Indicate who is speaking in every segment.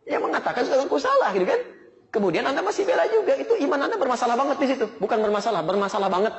Speaker 1: Yang mengatakan sudah aku salah gitu kan. Kemudian Anda masih bela juga. Itu iman Anda bermasalah banget di situ. Bukan bermasalah banget.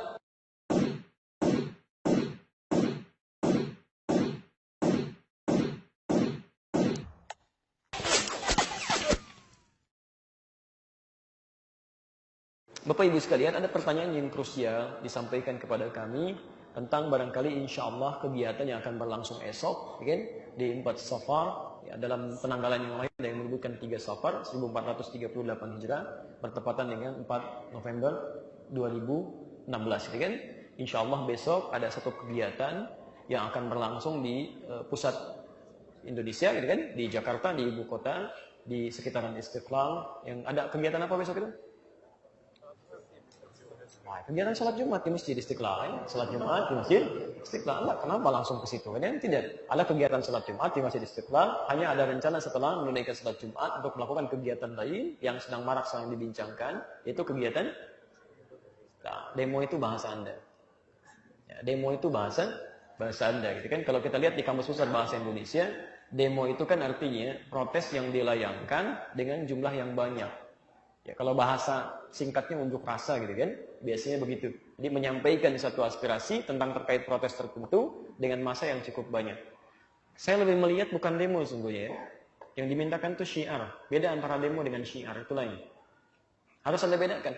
Speaker 1: Bapak Ibu sekalian, ada pertanyaan yang krusial disampaikan kepada kami tentang barangkali insya Allah kegiatan yang akan berlangsung esok, ya kan? Di 4 Safar, ya, dalam penanggalan yang lain ada yang menyebutkan 3 Safar 1438 Hijrah bertepatan dengan 4 November 2016, ya kan? Insya Allah besok ada satu kegiatan yang akan berlangsung di pusat Indonesia, gitu kan? Di Jakarta, di ibu kota, di sekitaran Istiqlal. Yang ada kegiatan apa besok itu? Wah, kegiatan sholat Jumat di Masjid Istiqlal, ya? Sholat Jumat di Masjid Istiqlal. Enggak, kenapa langsung ke situ? Kan tidak. Ada kegiatan sholat Jumat di Masjid Istiqlal, hanya ada rencana setelah menunaikan sholat Jumat untuk melakukan kegiatan lain yang sedang marak sedang dibincangkan, yaitu kegiatan demo. Itu bahasa Anda. Ya, demo itu bahasa Anda, gitu kan? Kalau kita lihat di Kamus Besar Bahasa Indonesia, demo itu kan artinya protes yang dilayangkan dengan jumlah yang banyak. Ya, kalau bahasa singkatnya unjuk rasa gitu kan, biasanya begitu. Jadi menyampaikan satu aspirasi tentang terkait protes tertentu dengan massa yang cukup banyak. Saya lebih melihat bukan demo sungguhnya ya. Yang dimintakan itu syiar. Beda antara demo dengan syiar, itu lain. Harus Anda bedakan.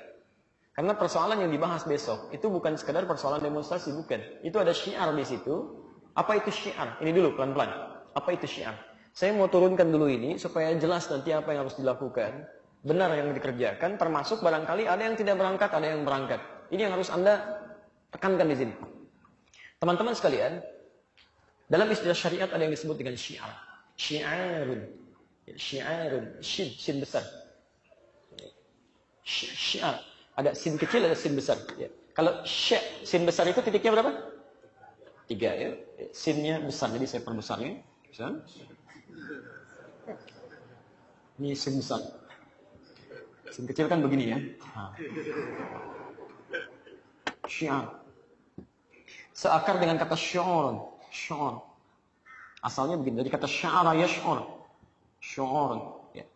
Speaker 1: Karena persoalan yang dibahas besok itu bukan sekadar persoalan demonstrasi, bukan. Itu ada syiar di situ. Apa itu syiar? Ini dulu pelan-pelan. Apa itu syiar? Saya mau turunkan dulu ini supaya jelas nanti apa yang harus dilakukan. Benar yang dikerjakan, termasuk barangkali ada yang tidak berangkat, ada yang berangkat. Ini yang harus Anda tekankan di sini. Teman-teman sekalian, dalam istilah syariat ada yang disebut dengan syiar. Syiarun. Syiarun. Sin besar. Syiar. Ada sin kecil, ada sin besar. Ya. Kalau sin besar itu titiknya berapa? 3 ya. Sinnya besar, jadi saya perbesarnya. Bisa? Ini sin besar. Sin kecil kan begini ya. Syiar. Seakar dengan kata syu'urun. Syu'ur. Asalnya begini. Dari kata sya'ara yash'ur. Syu'urun. Ya.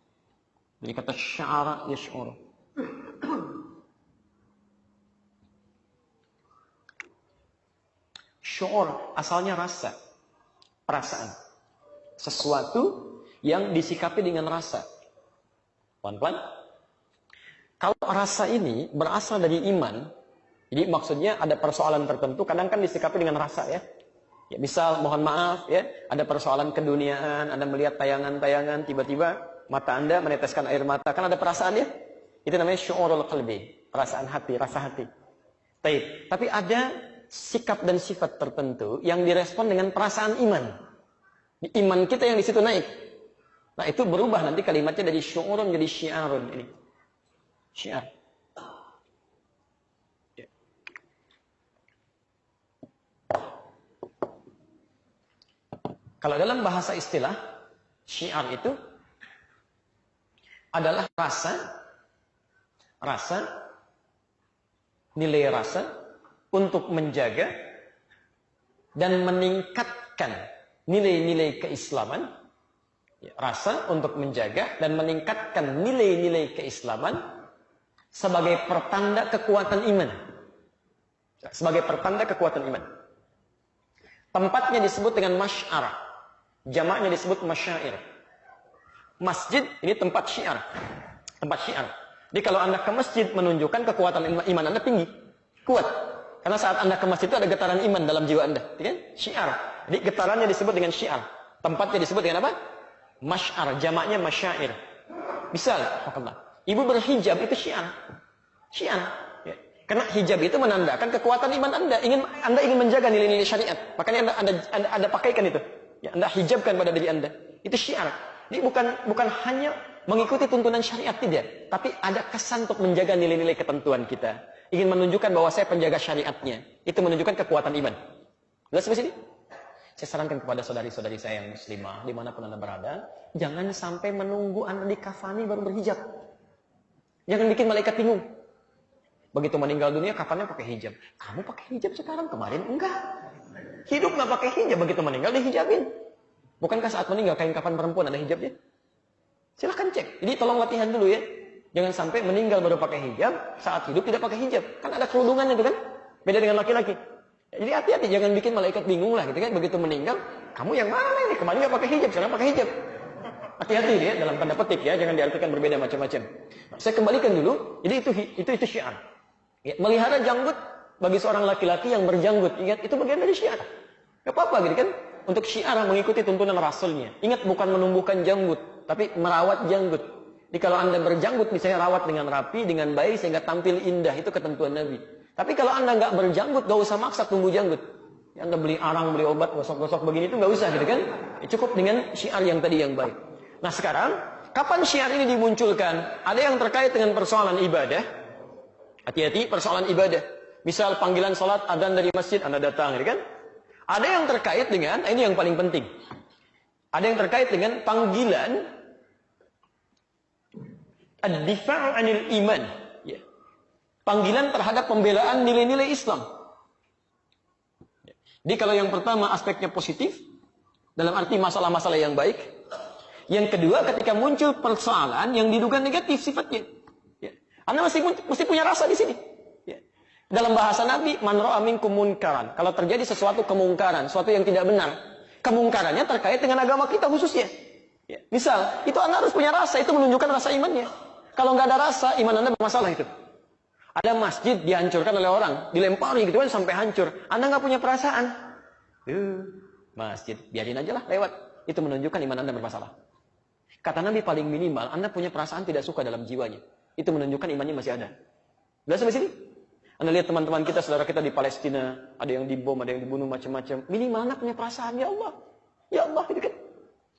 Speaker 1: Dari kata sya'ara yash'ur. Syu'ur. Asalnya rasa. Perasaan. Sesuatu yang disikapi dengan rasa. Pelan-pelan. Kalau rasa ini berasal dari iman, jadi maksudnya ada persoalan tertentu, kadang kan disikapi dengan rasa ya. Ya misal, mohon maaf ya, ada persoalan keduniaan, Anda melihat tayangan-tayangan, tiba-tiba mata Anda meneteskan air mata, kan ada perasaan ya? Itu namanya syu'urul qalbi, perasaan hati, rasa hati. Tapi ada sikap dan sifat tertentu yang direspon dengan perasaan iman. Iman kita yang di situ naik. Nah itu berubah nanti kalimatnya dari syu'urun jadi syiarun ini. Syiar. Ya. Kalau dalam bahasa istilah, syiar itu adalah nilai rasa untuk menjaga dan meningkatkan nilai-nilai keislaman. Ya, rasa untuk menjaga dan meningkatkan nilai-nilai keislaman sebagai pertanda kekuatan iman. Sebagai pertanda kekuatan iman. Tempatnya disebut dengan masy'ar. Jamaknya disebut masyair. Masjid ini tempat syiar. Tempat syiar. Jadi kalau Anda ke masjid menunjukkan kekuatan iman Anda tinggi. Kuat. Karena saat Anda ke masjid itu ada getaran iman dalam jiwa Anda. Kan? Syiar. Jadi getarannya disebut dengan syiar. Tempatnya disebut dengan apa? Masy'ar. Jamaknya masyair. Misal, ibu berhijab itu syiar. Syiar. Ya. Karena hijab itu menandakan kekuatan iman Anda. Anda ingin menjaga nilai-nilai syariat. Makanya Anda pakaikan itu. Ya, Anda hijabkan pada diri Anda. Itu syiar. Jadi bukan hanya mengikuti tuntunan syariat, tidak. Tapi ada kesan untuk menjaga nilai-nilai ketentuan kita. Ingin menunjukkan bahwa saya penjaga syariatnya. Itu menunjukkan kekuatan iman. Jelas sampai sini? Saya sarankan kepada saudari-saudari saya yang muslimah, dimanapun Anda berada, jangan sampai menunggu Anda dikafani baru berhijab. Jangan bikin malaikat bingung. Begitu meninggal dunia, kafannya pakai hijab. Kamu pakai hijab sekarang, kemarin enggak. Hidup nggak pakai hijab, begitu meninggal dihijabin. Bukankah saat meninggal kain kafan perempuan ada hijabnya? Silahkan cek. Jadi tolong latihan dulu ya. Jangan sampai meninggal baru pakai hijab, saat hidup tidak pakai hijab. Kan ada kerudungannya itu kan. Beda dengan laki-laki. Jadi hati-hati, jangan bikin malaikat bingung lah gitu kan. Begitu meninggal, kamu yang mana ini? Kemarin nggak pakai hijab, sekarang pakai hijab. Hati-hati ya, dalam tanda petik ya, jangan diartikan berbeda macam-macam. Nah, saya kembalikan dulu, jadi itu syiar. Ya, melihara janggut bagi seorang laki-laki yang berjanggut, ingat itu bagian dari syiar. Gak apa-apa gitu kan. Untuk syiar mengikuti tuntunan Rasulnya. Ingat, bukan menumbuhkan janggut, tapi merawat janggut. Jadi kalau Anda berjanggut, misalnya rawat dengan rapi, dengan baik, sehingga tampil indah. Itu ketentuan Nabi. Tapi kalau Anda nggak berjanggut, nggak usah maksa tumbuh janggut. Ya, Anda beli arang, beli obat, gosok-gosok begini, itu nggak usah gitu kan. Ya, cukup dengan syiar yang tadi yang baik. Nah sekarang, kapan syiar ini dimunculkan? Ada yang terkait dengan persoalan ibadah. Hati-hati, persoalan ibadah. Misal panggilan salat, adzan dari masjid, Anda datang gitu kan. Ada yang terkait dengan, ini yang paling penting. Ada yang terkait dengan panggilan ad-difa'u 'anil iman. Ya. Panggilan terhadap pembelaan nilai-nilai Islam. Ya. Jadi kalau yang pertama aspeknya positif, dalam arti masalah-masalah yang baik. Yang kedua ketika muncul persoalan yang diduga negatif sifatnya. Ya. Anda mesti punya rasa di sini. Ya. Dalam bahasa Nabi, man ra'a minkum munkaran. Kalau terjadi sesuatu kemungkaran, sesuatu yang tidak benar, kemungkarannya terkait dengan agama kita khususnya. Ya. Misal, itu Anda harus punya rasa, itu menunjukkan rasa imannya. Kalau nggak ada rasa, iman Anda bermasalah itu. Ada masjid dihancurkan oleh orang, dilempari gitu kan sampai hancur. Anda nggak punya perasaan. Masjid, biarin aja lah lewat. Itu menunjukkan iman Anda bermasalah. Kata Nabi paling minimal, Anda punya perasaan tidak suka dalam jiwanya. Itu menunjukkan imannya masih ada. Udah sampai sini? Anda lihat teman-teman kita, saudara kita di Palestina, ada yang dibom, ada yang dibunuh macam-macam. Minimal Anda punya perasaan, ya Allah. Ya Allah, gitu kan.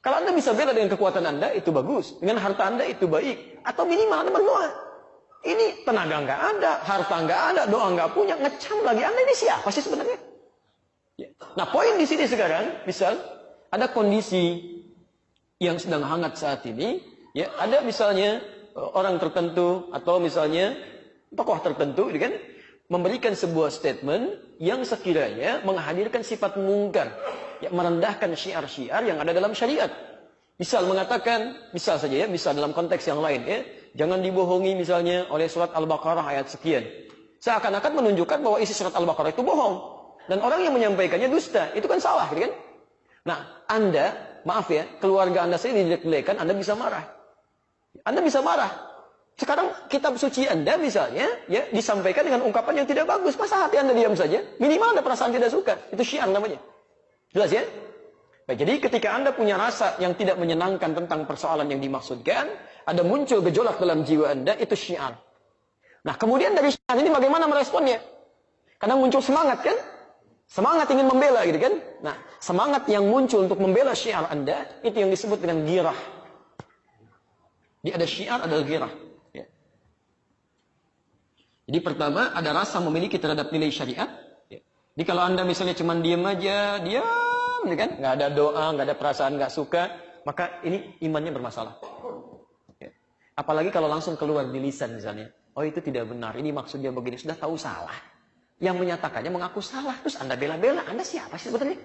Speaker 1: Kalau Anda bisa bela dengan kekuatan Anda, itu bagus. Dengan harta Anda, itu baik. Atau minimal Anda berdoa. Ini tenaga nggak ada, harta nggak ada, doa nggak punya, ngecam lagi. Anda ini siapa sih sebenarnya? Ya. Nah, poin di sini sekarang, misal, ada kondisi yang sedang hangat saat ini. Ya, ada misalnya orang tertentu, atau misalnya tokoh tertentu, kan, memberikan sebuah statement yang sekiranya menghadirkan sifat mungkar. Ya, merendahkan syiar-syiar yang ada dalam syariat. Misal mengatakan, misal saja ya, misal dalam konteks yang lain ya, jangan dibohongi misalnya oleh surat Al-Baqarah ayat sekian. Seakan-akan menunjukkan bahwa isi surat Al-Baqarah itu bohong. Dan orang yang menyampaikannya dusta, itu kan salah, gitu kan? Nah, Anda, maaf ya, keluarga Anda sendiri dijelek-jelekan, Anda bisa marah. Anda bisa marah. Sekarang kitab suci Anda misalnya, ya, disampaikan dengan ungkapan yang tidak bagus. Masa hati Anda diam saja? Minimal ada perasaan tidak suka. Itu syiar namanya. Jelas ya? Baik, jadi ketika Anda punya rasa yang tidak menyenangkan tentang persoalan yang dimaksudkan, ada muncul gejolak dalam jiwa Anda, itu syiar. Nah, kemudian dari syiar ini bagaimana meresponnya? Kadang muncul semangat kan? Semangat ingin membela gitu kan? Nah, semangat yang muncul untuk membela syiar Anda, itu yang disebut dengan ghirah. Jadi ada syiar, ada ghirah. Ya. Jadi pertama, ada rasa memiliki terhadap nilai syariat. Jadi kalau Anda misalnya cuma diam aja, diam, kan? Nggak ada doa, nggak ada perasaan, nggak suka, maka ini imannya bermasalah. Ya. Apalagi kalau langsung keluar di lisan misalnya, oh itu tidak benar, ini maksudnya begini, sudah tahu salah. Yang menyatakannya mengaku salah, terus Anda bela-bela, Anda siapa sih sebetulnya?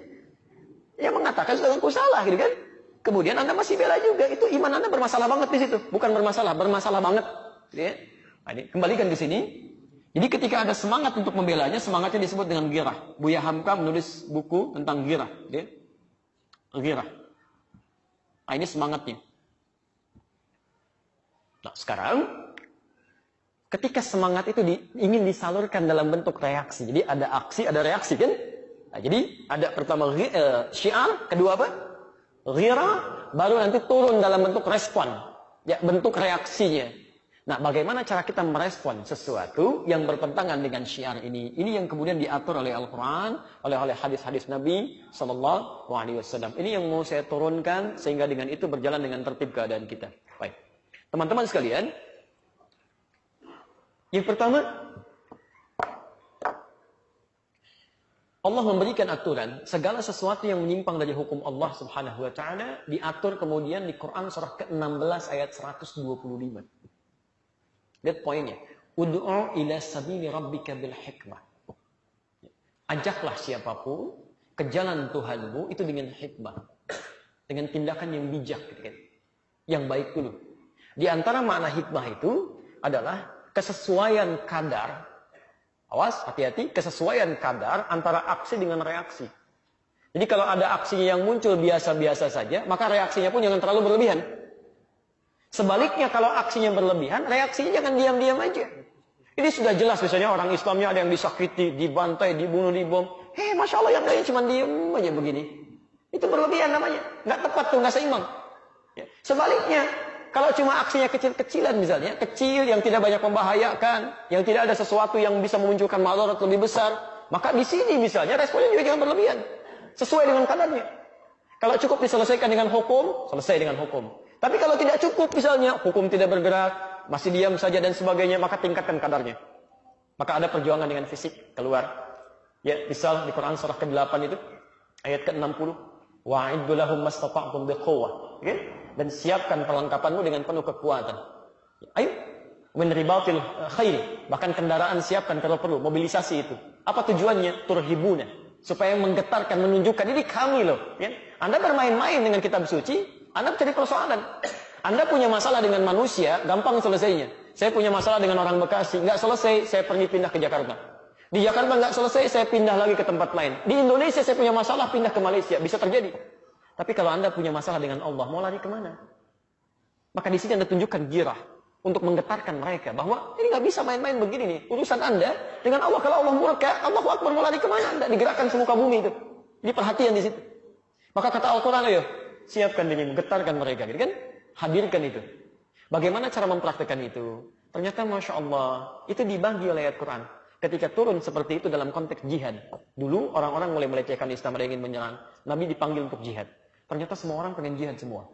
Speaker 1: Yang mengatakan sudah mengaku salah, gitu kan? Kemudian Anda masih bela juga, itu iman Anda bermasalah banget di situ, bukan bermasalah banget. Ya. Nah, ini, kembalikan ke sini. Jadi ketika ada semangat untuk membelanya, semangatnya disebut dengan ghirah. Buya Hamka menulis buku tentang ghirah. Ya. Ghirah. Nah, ini semangatnya. Nah, sekarang, ketika semangat itu ingin disalurkan dalam bentuk reaksi. Jadi ada aksi, ada reaksi kan? Nah, jadi ada pertama syiar, kedua apa? Ghirah, baru nanti turun dalam bentuk respon. Ya, bentuk reaksinya. Nah, bagaimana cara kita merespon sesuatu yang bertentangan dengan syiar ini? Ini yang kemudian diatur oleh Al-Quran, oleh hadis-hadis Nabi Sallallahu Alaihi Wasallam. Ini yang mau saya turunkan sehingga dengan itu berjalan dengan tertib keadaan kita. Baik, teman-teman sekalian, yang pertama, Allah memberikan aturan segala sesuatu yang menyimpang dari hukum Allah Subhanahu Wa Taala diatur kemudian di Quran surah ke-16 ayat 125. Lihat poinnya. Ud'u ila sabili rabbika bil hikmah. Ajaklah siapapun ke jalan Tuhanmu itu dengan hikmah. Dengan tindakan yang bijak. Gitu kan? Yang baik dulu. Di antara makna hikmah itu adalah kesesuaian kadar. Awas, hati-hati, kesesuaian kadar antara aksi dengan reaksi. Jadi kalau ada aksinya yang muncul biasa-biasa saja, maka reaksinya pun jangan terlalu berlebihan. Sebaliknya kalau aksinya berlebihan, reaksinya jangan diam-diam aja. Ini sudah jelas misalnya orang Islamnya ada yang disakiti, dibantai, dibunuh, dibom. Masya Allah yang lain cuma diam aja begini. Itu berlebihan namanya. Nggak tepat tuh, nggak seimbang. Ya. Sebaliknya, kalau cuma aksinya kecil-kecilan misalnya, kecil yang tidak banyak membahayakan, yang tidak ada sesuatu yang bisa memunculkan madarat lebih besar, maka di sini misalnya responnya juga jangan berlebihan. Sesuai dengan kadarnya. Kalau cukup diselesaikan dengan hukum, selesai dengan hukum. Tapi kalau tidak cukup misalnya, hukum tidak bergerak, masih diam saja dan sebagainya, maka tingkatkan kadarnya. Maka ada perjuangan dengan fisik keluar. Ya, misal di Quran surah ke-8 itu, ayat ke-60. Wa'iddu lahum mastata'tum biquwwah. Okay? Dan siapkan perlengkapanmu dengan penuh kekuatan. Ayo, min ribatil khair. Bahkan kendaraan siapkan kalau perlu, mobilisasi itu. Apa tujuannya? Turhibuna. Supaya menggetarkan, menunjukkan, ini kami loh. Ya? Anda bermain-main dengan kitab suci, Anda mencari persoalan. Anda punya masalah dengan manusia, gampang selesainya. Saya punya masalah dengan orang Bekasi, nggak selesai, saya pergi pindah ke Jakarta. Di Jakarta nggak selesai, saya pindah lagi ke tempat lain. Di Indonesia saya punya masalah, pindah ke Malaysia, bisa terjadi. Tapi kalau Anda punya masalah dengan Allah, mau lari kemana? Maka di sini Anda tunjukkan girah untuk menggetarkan mereka bahwa ini nggak bisa main-main begini nih. Urusan Anda dengan Allah, kalau Allah murka, Allahu Akbar, mau lari kemana Anda? Digerakkan semuka bumi itu. Ini perhatian di situ. Maka kata Al-Quran, ayo siapkan dirimu, getarkan mereka, gitu kan? Hadirkan itu. Bagaimana cara mempraktekkan itu? Ternyata Masya Allah, itu dibagi oleh ayat Quran. Ketika turun seperti itu dalam konteks jihad. Dulu orang-orang mulai melecehkan Islam, ada yang ingin menyerang. Nabi dipanggil untuk jihad. Ternyata semua orang pengen jihad semua.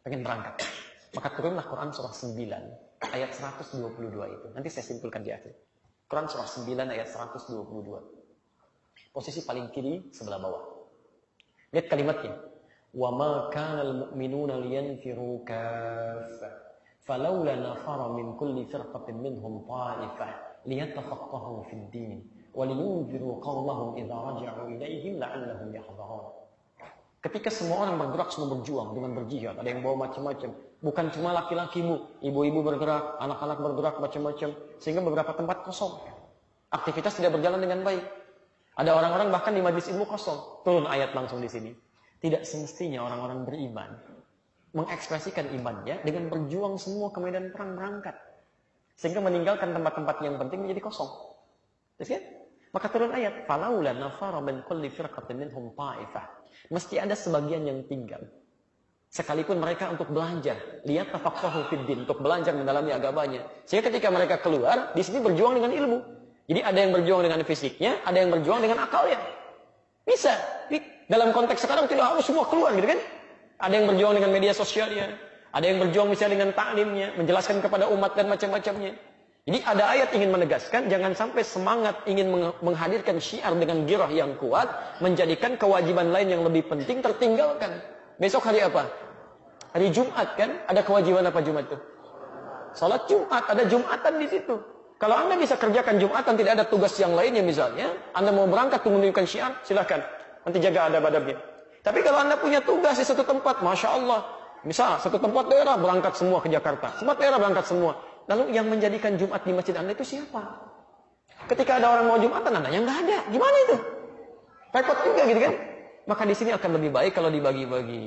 Speaker 1: Pengen berangkat. Maka turunlah Quran surah 9, ayat 122 itu. Nanti saya simpulkan di akhir. Quran surah 9, ayat 122. Posisi paling kiri, sebelah bawah. Lihat kalimatnya. وَمَا كَانَ الْمُؤْمِنُونَ لِيَنْفِرُوا كَافَّةً فَلَوْلَا نَفَرَ مِنْ كُلِّ فِرْقَةٍ مِّنْهُمْ طَائِفَةٌ لِيَتَفَقَّهُوا فِي الدِّينِ وَلِيُنْذِرُوا قَوْمَهُمْ إِذَا رَجَعُوا إِلَيْهِمْ لَعَلَّهُمْ يَحْذَرُونَ. Ketika semua orang bergerak, semua berjuang dengan berjihad, ada yang bawa macam-macam. Bukan cuma laki-lakimu, ibu-ibu bergerak, anak-anak bergerak macam-macam, sehingga beberapa tempat kosong. Aktivitas tidak berjalan dengan baik. Ada orang-orang bahkan di majlis ilmu kosong. Turun ayat langsung di sini. Tidak semestinya orang-orang beriman mengekspresikan imannya dengan berjuang semua ke medan perang berangkat. Sehingga meninggalkan tempat-tempat yang penting menjadi kosong. Terus ya? Maka turun ayat, "Falaula nafara min kulli firqatin minhum ta'ifah." Mesti ada sebagian yang tinggal. Sekalipun mereka untuk belajar, lihat tafaqahu fid din, untuk belajar mendalami agamanya. Sehingga ketika mereka keluar, di sini berjuang dengan ilmu. Jadi ada yang berjuang dengan fisiknya, ada yang berjuang dengan akalnya. Bisa. Dalam konteks sekarang tidak harus semua keluar gitu kan. Ada yang berjuang dengan media sosialnya. Ada yang berjuang misalnya dengan ta'limnya. Menjelaskan kepada umat dan macam-macamnya. Jadi ada ayat ingin menegaskan. Jangan sampai semangat ingin menghadirkan syiar dengan girah yang kuat. Menjadikan kewajiban lain yang lebih penting tertinggalkan. Besok hari apa? Hari Jumat kan. Ada kewajiban apa Jumat itu? Salat Jumat. Ada Jumatan di situ. Kalau Anda bisa kerjakan Jumatan, tidak ada tugas yang lainnya misalnya. Anda mau berangkat untuk menunjukkan syiar, silahkan. Nanti jaga adab-adabnya. Tapi kalau Anda punya tugas di satu tempat, Masya Allah. Misal, satu tempat daerah berangkat semua ke Jakarta. Semua daerah berangkat semua. Lalu yang menjadikan Jumat di masjid Anda itu siapa? Ketika ada orang mau Jumatan, Anda yang nggak ada. Gimana itu? Repot juga gitu kan? Maka di sini akan lebih baik kalau dibagi-bagi.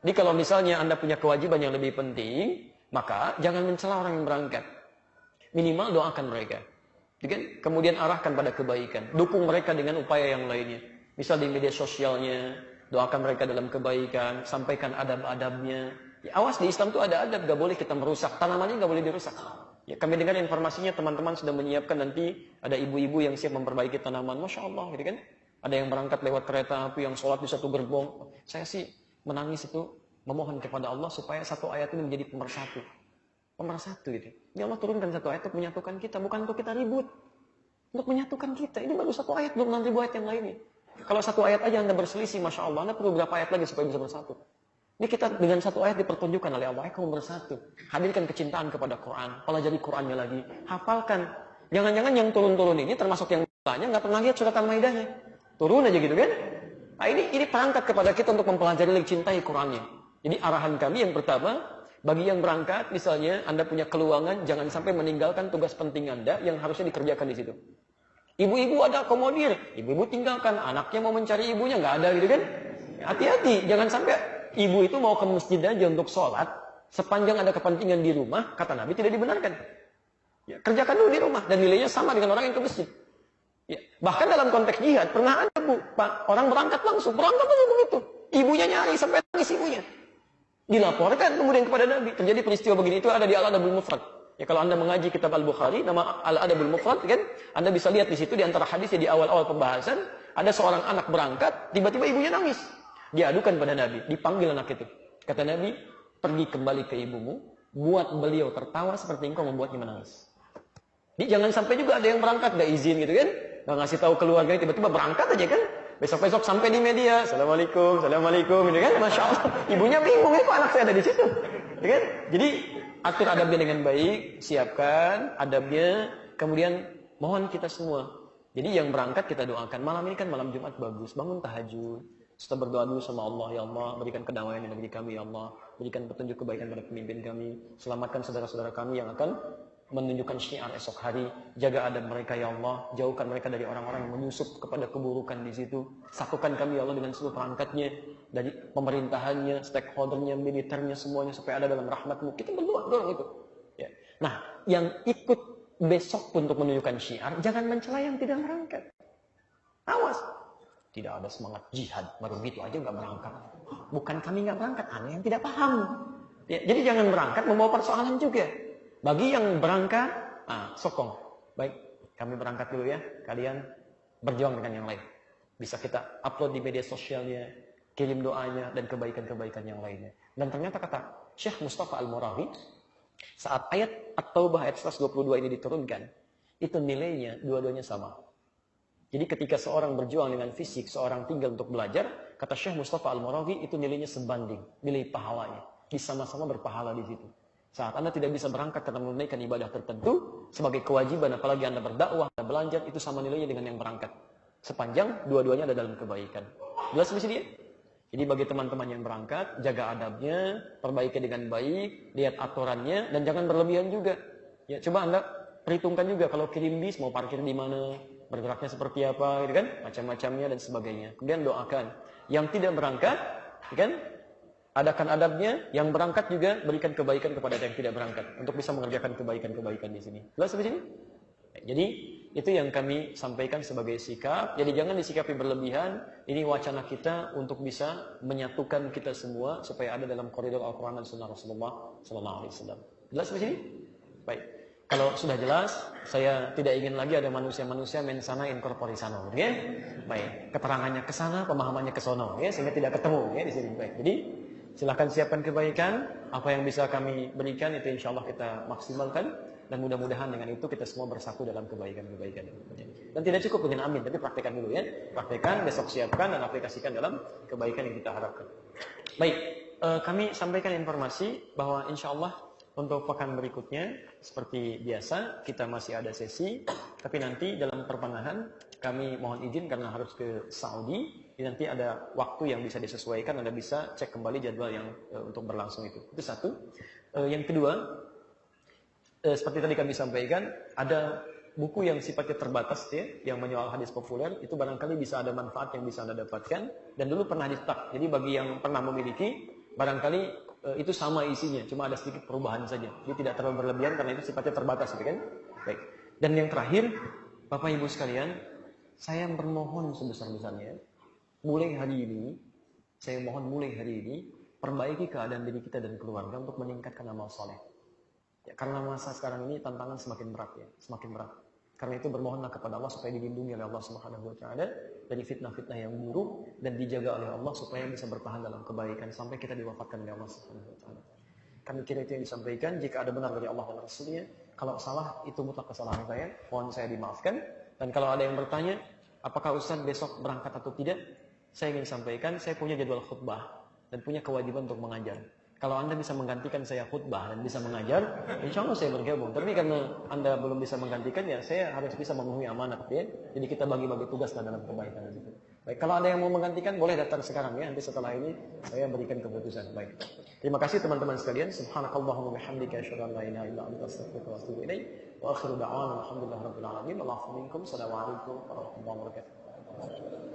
Speaker 1: Jadi kalau misalnya Anda punya kewajiban yang lebih penting, maka jangan mencela orang yang berangkat. Minimal doakan mereka. Kemudian arahkan pada kebaikan. Dukung mereka dengan upaya yang lainnya. Misal di media sosialnya, doakan mereka dalam kebaikan, sampaikan adab-adabnya. Ya, awas di Islam itu ada adab, gak boleh kita merusak. Tanamannya gak boleh dirusak. Ya, kami dengar informasinya teman-teman sudah menyiapkan nanti ada ibu-ibu yang siap memperbaiki tanaman. Masya Allah, gitu kan? Ada yang berangkat lewat kereta api, yang sholat di satu gerbong. Saya sih menangis itu, memohon kepada Allah supaya satu ayat ini menjadi pemersatu. Pemersatu gitu. Ya Allah turunkan satu ayat untuk menyatukan kita, bukan untuk kita ribut. Untuk menyatukan kita. Ini baru satu ayat, belum 6.000 ayat yang lainnya. Kalau satu ayat aja Anda berselisih, Masya Allah, Anda perlu berapa ayat lagi supaya bisa bersatu? Ini kita dengan satu ayat dipertunjukkan oleh Allah, kamu bersatu. Hadirkan kecintaan kepada Quran, pelajari Qurannya lagi, hafalkan. Jangan-jangan yang turun-turun ini termasuk yang banyak nggak pernah lihat surat Al-Maidahnya. Turun aja gitu kan? Nah ini perangkat kepada kita untuk mempelajari lagi cintai Qurannya. Jadi arahan kami yang pertama, Bagi yang berangkat, misalnya Anda punya keluangan, jangan sampai meninggalkan tugas penting Anda yang harusnya dikerjakan di situ. Ibu-ibu ada akomodir, ibu-ibu tinggalkan, anaknya mau mencari ibunya, nggak ada gitu kan? Hati-hati, jangan sampai ibu itu mau ke masjid aja untuk sholat, sepanjang ada kepentingan di rumah, kata Nabi tidak dibenarkan. Ya, kerjakan dulu di rumah, dan nilainya sama dengan orang yang ke masjid. Ya, bahkan dalam konteks jihad, pernah ada Bu, Pak, orang berangkat langsung aja begitu. Ibunya nyari sampai nangis ibunya. Dilaporkan kemudian kepada Nabi. Terjadi peristiwa begini, itu ada di Al-Adabul Mufrad. Ya, kalau Anda mengaji kitab Al-Bukhari, nama Al-Adabul Mufrad kan, Anda bisa lihat di situ di antara hadisnya di awal-awal pembahasan, ada seorang anak berangkat, tiba-tiba ibunya nangis. Diadukan pada Nabi, dipanggil anak itu. Kata Nabi, pergi kembali ke ibumu, buat beliau tertawa seperti engkau membuatnya menangis. Jadi jangan sampai juga ada yang berangkat gak izin gitu kan, gak ngasih tahu keluarganya, tiba-tiba berangkat aja kan. Besok-besok sampai di media, Assalamualaikum, Assalamualaikum, gitu kan, Masya Allah. Ibunya bingung, kok anak saya ada di situ. Gitu kan? Jadi, atur adabnya dengan baik, siapkan adabnya, kemudian mohon kita semua. Jadi yang berangkat kita doakan, malam ini kan malam Jumat bagus, bangun tahajud. Setelah berdoa dulu sama Allah, ya Allah, berikan kedamaian di negeri kami, ya Allah. Berikan petunjuk kebaikan pada pemimpin kami. Selamatkan saudara-saudara kami yang akan menunjukkan syiar esok hari. Jaga adab mereka ya Allah, jauhkan mereka dari orang-orang yang menyusup kepada keburukan di situ. Satukan kami ya Allah dengan seluruh perangkatnya, dari pemerintahannya, stakeholdernya, militernya, semuanya supaya ada dalam rahmat-Mu. Kita berdoa dorong itu. Ya. Nah, yang ikut besok untuk menunjukkan syiar, jangan mencela yang tidak berangkat. Awas. Tidak ada semangat jihad, baru gitu aja nggak berangkat. Bukan kami nggak berangkat, Anda yang tidak paham. Ya, jadi jangan berangkat membawa persoalan juga. Bagi yang berangkat, sokong. Baik, kami berangkat dulu ya. Kalian berjuang dengan yang lain. Bisa kita upload di media sosialnya, kirim doanya, dan kebaikan-kebaikan yang lainnya. Dan ternyata kata Syekh Mustafa Al-Murawi, saat ayat At-Taubah ayat 122 ini diturunkan, itu nilainya dua-duanya sama. Jadi ketika seorang berjuang dengan fisik, seorang tinggal untuk belajar, kata Syekh Mustafa Al-Murawi, itu nilainya sebanding, nilai pahalanya. Sama-sama berpahala di situ. Saat Anda tidak bisa berangkat karena menunaikan ibadah tertentu, sebagai kewajiban, apalagi Anda berdakwah, Anda belajar, itu sama nilainya dengan yang berangkat. Sepanjang dua-duanya ada dalam kebaikan. Jelas di sini ya? Jadi bagi teman-teman yang berangkat, jaga adabnya, perbaiki dengan baik, lihat aturannya, dan jangan berlebihan juga. Ya, coba Anda perhitungkan juga kalau kirim bis, mau parkir di mana, bergeraknya seperti apa, gitu kan? Macam-macamnya dan sebagainya. Kemudian doakan. Yang tidak berangkat, gitu kan? Adakan adabnya, yang berangkat juga berikan kebaikan kepada yang tidak berangkat untuk bisa mengerjakan kebaikan-kebaikan di sini. Jelas sampai sini? Jadi itu yang kami sampaikan sebagai sikap. Jadi jangan disikapi berlebihan. Ini wacana kita untuk bisa menyatukan kita semua supaya ada dalam koridor Al-Quran dan Sunnah Rasulullah Sallallahu Alaihi Wasallam. Jelas sampai sini? Baik. Kalau sudah jelas, saya tidak ingin lagi ada manusia-manusia mensana in corpore sano, ya? Baik. Keterangannya ke sana, pemahamannya ke sono, ya? Sehingga tidak ketemu, ya di sini. Baik. Jadi silahkan siapkan kebaikan, apa yang bisa kami berikan itu insya Allah kita maksimalkan, dan mudah-mudahan dengan itu kita semua bersatu dalam kebaikan-kebaikan. Dan tidak cukup dengan amin, tapi praktekkan dulu ya. Praktekkan, besok siapkan dan aplikasikan dalam kebaikan yang kita harapkan. Baik, kami sampaikan informasi bahwa insya Allah untuk pekan berikutnya seperti biasa kita masih ada sesi, tapi nanti dalam pertengahan kami mohon izin karena harus ke Saudi. Nanti ada waktu yang bisa disesuaikan, Anda bisa cek kembali jadwal yang untuk berlangsung itu. Itu satu. Yang kedua, seperti tadi kami sampaikan, ada buku yang sifatnya terbatas ya, yang menyoal hadis populer, itu barangkali bisa ada manfaat yang bisa Anda dapatkan, dan dulu pernah di-start. Jadi bagi yang pernah memiliki, barangkali itu sama isinya, cuma ada sedikit perubahan saja. Jadi tidak terlalu berlebihan karena itu sifatnya terbatas, gitu kan? Baik. Dan yang terakhir, Bapak Ibu sekalian, saya bermohon sebesar-besarnya, mulai hari ini, saya mohon mulai hari ini, perbaiki keadaan diri kita dan keluarga untuk meningkatkan amal soleh. Ya, karena masa sekarang ini tantangan semakin berat ya, semakin berat. Karena itu bermohonlah kepada Allah supaya dilindungi oleh Allah Subhanahu wa taala dari fitnah-fitnah yang buruk dan dijaga oleh Allah supaya bisa bertahan dalam kebaikan sampai kita diwafatkan oleh Allah Subhanahu wa taala. Kami kira itu yang disampaikan, jika ada benar dari Allah dan Rasulnya, kalau salah itu mutlak kesalahan saya, mohon saya dimaafkan. Dan kalau ada yang bertanya, apakah Ustaz besok berangkat atau tidak? Saya ingin sampaikan, saya punya jadwal khutbah dan punya kewajiban untuk mengajar. Kalau Anda bisa menggantikan saya khutbah dan bisa mengajar, insya Allah saya bergabung. Tapi karena Anda belum bisa menggantikan, ya saya harus bisa memenuhi amanat ya. Jadi kita bagi-bagi tugas dalam kebaikan itu. Baik, kalau ada yang mau menggantikan boleh datang sekarang ya. Nanti setelah ini saya berikan keputusan. Baik. Terima kasih teman-teman sekalian. Subhanakallahumma bihamdika asyhadu an la ilaha illa anta astaghfiruka wa atubu ilaik. Wa akhiru da'wana alhamdulillahirabbil alamin. Assalamualaikum warahmatullahi wabarakatuh.